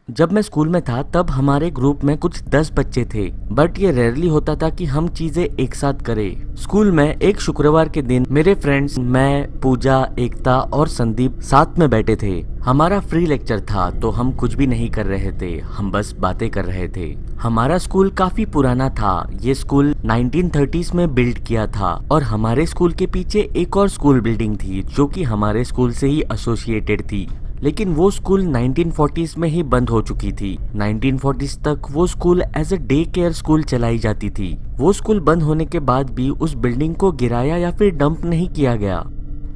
जब मैं स्कूल में था तब हमारे ग्रुप में कुछ 10 बच्चे थे, बट ये रेयरली होता था कि हम चीजें एक साथ करें। स्कूल में एक शुक्रवार के दिन मेरे फ्रेंड्स, मैं, पूजा, एकता और संदीप साथ में बैठे थे। हमारा फ्री लेक्चर था तो हम कुछ भी नहीं कर रहे थे, हम बस बातें कर रहे थे। हमारा स्कूल काफी पुराना था। ये स्कूल 1930s में बिल्ड किया था और हमारे स्कूल के पीछे एक और स्कूल बिल्डिंग थी जो कि हमारे स्कूल से ही एसोसिएटेड थी, लेकिन वो स्कूल 1940s में ही बंद हो चुकी थी। 1940s तक वो school as a day care school चलाई जाती थी। वो स्कूल बंद होने के बाद भी उस बिल्डिंग को गिराया या फिर डंप नहीं किया गया।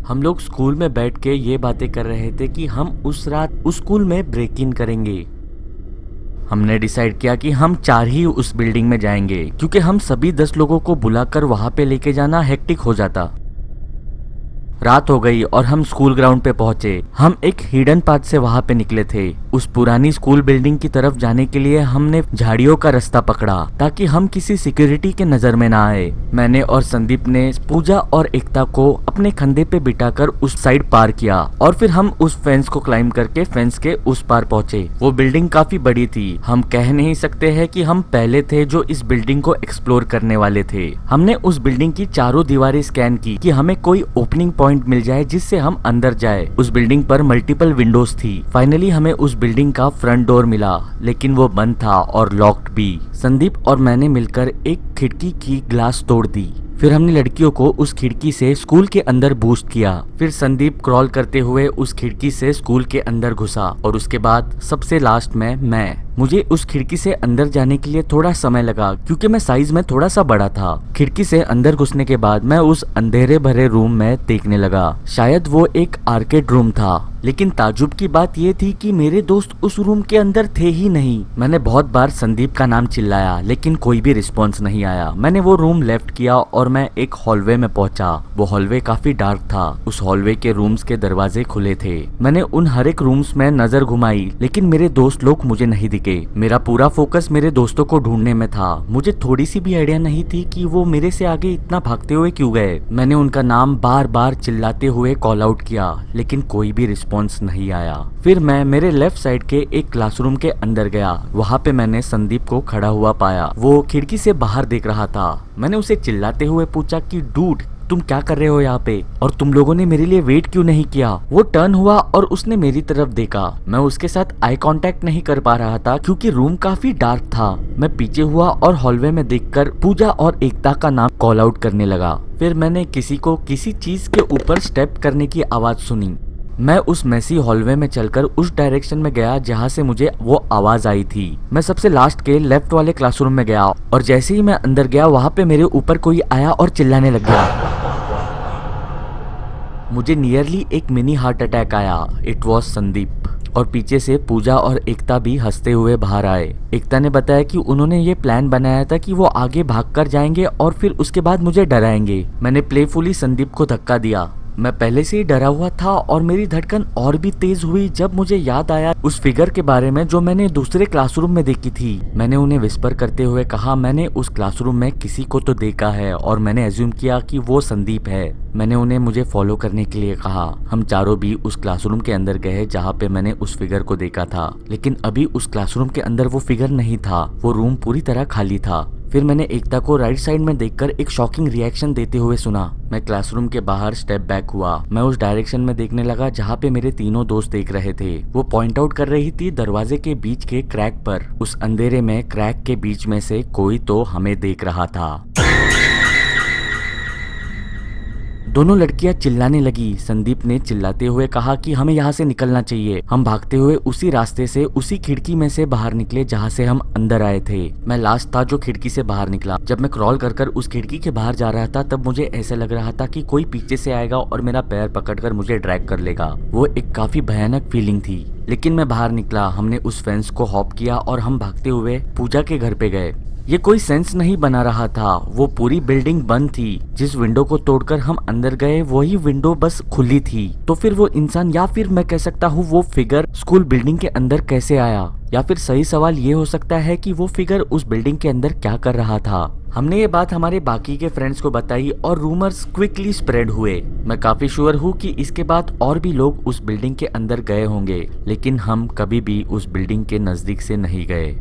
हम लोग स्कूल में बैठ के ये बातें कर रहे थे कि हम उस रात उस स्कूल में ब्रेक इन करेंगे। हमने डिसाइड किया कि हम 4 ही उस बिल्डिंग में जाएंगे, क्योंकि हम सभी 10 लोगों को बुलाकर वहां पे लेके जाना हेक्टिक हो जाता। रात हो गई और हम स्कूल ग्राउंड पे पहुंचे। हम एक हिडन पाथ से वहां पे निकले थे। उस पुरानी स्कूल बिल्डिंग की तरफ जाने के लिए हमने झाड़ियों का रास्ता पकड़ा ताकि हम किसी सिक्योरिटी के नजर में ना आए। मैंने और संदीप ने पूजा और एकता को अपने कंधे पे बिठाकर उस साइड पार किया और फिर हम उस फेंस को क्लाइंब करके फेंस के उस पार पहुंचे। वो बिल्डिंग काफी बड़ी थी। हम कह नहीं सकते हैं कि हम पहले थे जो इस बिल्डिंग को एक्सप्लोर करने वाले थे। हमने उस बिल्डिंग की चारों दीवारें स्कैन की कि हमें कोई ओपनिंग पॉइंट मिल जाए जिससे हम अंदर जाए। उस बिल्डिंग पर मल्टीपल विंडोज थी। फाइनली हमें उस बिल्डिंग का फ्रंट डोर मिला, लेकिन वो बंद था और लॉक्ड भी। संदीप और मैंने मिलकर एक खिड़की की ग्लास तोड़ दी। फिर हमने लड़कियों को उस खिड़की से स्कूल के अंदर बूस्ट किया। फिर संदीप क्रॉल करते हुए उस खिड़की से स्कूल के अंदर घुसा और उसके बाद सबसे लास्ट में मैं। मुझे उस खिड़की से अंदर जाने के लिए थोड़ा समय लगा क्योंकि मैं साइज में थोड़ा सा बड़ा था। खिड़की से अंदर घुसने के बाद मैं उस अंधेरे भरे रूम में देखने लगा। शायद वो एक आर्केड रूम था, लेकिन ताजुब की बात ये थी कि मेरे दोस्त उस रूम के अंदर थे ही नहीं। मैंने बहुत बार संदीप का नाम चिल्लाया, लेकिन कोई भी रिस्पॉन्स नहीं आया। मैंने वो रूम लेफ्ट किया और मैं एक हॉलवे में पहुंचा। वो हॉलवे काफी डार्क था। उस हॉलवे के रूम्स के दरवाजे खुले थे। मैंने उन हर एक रूम्स में नजर घुमाई, लेकिन मेरे दोस्त लोग मुझे नहीं दिखे। मेरा पूरा फोकस मेरे दोस्तों को ढूंढने में था। मुझे थोड़ी सी भी आइडिया नहीं थी कि वो मेरे से आगे इतना भागते हुए क्यों गए। मैंने उनका नाम बार बार चिल्लाते हुए कॉल आउट किया, लेकिन कोई भी रिस्पॉन्स नहीं आया। फिर मैं मेरे लेफ्ट साइड के एक क्लासरूम के अंदर गया। वहाँ पे मैंने संदीप को खड़ा हुआ पाया। वो खिड़की से बाहर देख रहा था। मैंने उसे चिल्लाते हुए पूछा कि डूड, तुम क्या कर रहे हो यहाँ पे, और तुम लोगों ने मेरे लिए वेट क्यों नहीं किया। वो टर्न हुआ और उसने मेरी तरफ देखा। मैं उसके साथ आई कांटेक्ट नहीं कर पा रहा था क्योंकि रूम काफी डार्क था। मैं पीछे हुआ और हॉलवे में देखकर पूजा और एकता का नाम कॉल आउट करने लगा। फिर मैंने किसी को किसी चीज के ऊपर स्टेप करने की आवाज सुनी। मैं उस मैसी हॉलवे में चलकर उस डायरेक्शन में गया जहाँ से मुझे वो आवाज आई थी। मैं सबसे लास्ट के लेफ्ट वाले क्लासरूम में गया और जैसे ही मैं अंदर गया वहाँ पे मेरे ऊपर कोई आया और चिल्लाने लग गया। मुझे नियरली एक मिनी हार्ट अटैक आया। It was Sandeep. और पीछे से पूजा और एकता भी हंसते हुए बाहर आए। एकता ने बताया कि उन्होंने ये प्लान बनाया था कि वो आगे भागकर जाएंगे और फिर उसके बाद मुझे डराएंगे। मैंने प्लेफुली संदीप को धक्का दिया। मैं पहले से ही डरा हुआ था और मेरी धड़कन और भी तेज हुई जब मुझे याद आया उस फिगर के बारे में जो मैंने दूसरे क्लासरूम में देखी थी। मैंने उन्हें विस्पर करते हुए कहा, मैंने उस क्लासरूम में किसी को तो देखा है और मैंने एज्यूम किया कि वो संदीप है। मैंने उन्हें मुझे फॉलो करने के लिए कहा। हम चारों भी उस क्लासरूम के अंदर गए जहाँ पे मैंने उस फिगर को देखा था, लेकिन अभी उस क्लासरूम के अंदर वो फिगर नहीं था। वो रूम पूरी तरह खाली था। फिर मैंने एकता को राइट साइड में देखकर एक शॉकिंग रिएक्शन देते हुए सुना। मैं क्लासरूम के बाहर स्टेप बैक हुआ। मैं उस डायरेक्शन में देखने लगा जहाँ पे मेरे तीनों दोस्त देख रहे थे। वो पॉइंट आउट कर रही थी दरवाजे के बीच के क्रैक पर। उस अंधेरे में क्रैक के बीच में से कोई तो हमें देख रहा था। दोनों लड़कियां चिल्लाने लगी। संदीप ने चिल्लाते हुए कहा कि हमें यहाँ से निकलना चाहिए। हम भागते हुए उसी रास्ते से उसी खिड़की में से बाहर निकले जहाँ से हम अंदर आए थे। मैं लास्ट था जो खिड़की से बाहर निकला। जब मैं क्रॉल कर उस खिड़की के बाहर जा रहा था तब मुझे ऐसा लग रहा था कि कोई पीछे से आएगा और मेरा पैर पकड़कर मुझे ड्रैग कर लेगा। वो एक काफी भयानक फीलिंग थी, लेकिन मैं बाहर निकला। हमने उस फेंस को हॉप किया और हम भागते हुए पूजा के घर पे गए। ये कोई सेंस नहीं बना रहा था। वो पूरी बिल्डिंग बंद थी। जिस विंडो को तोड़कर हम अंदर गए वही विंडो बस खुली थी। तो फिर वो इंसान या फिर मैं कह सकता हूँ वो फिगर स्कूल बिल्डिंग के अंदर कैसे आया, या फिर सही सवाल ये हो सकता है कि वो फिगर उस बिल्डिंग के अंदर क्या कर रहा था। हमने ये बात हमारे बाकी के फ्रेंड्स को बताई और रूमर्स क्विकली स्प्रेड हुए। मैं काफी श्योर हूँ कि इसके बाद और भी लोग उस बिल्डिंग के अंदर गए होंगे, लेकिन हम कभी भी उस बिल्डिंग के नजदीक से नहीं गए।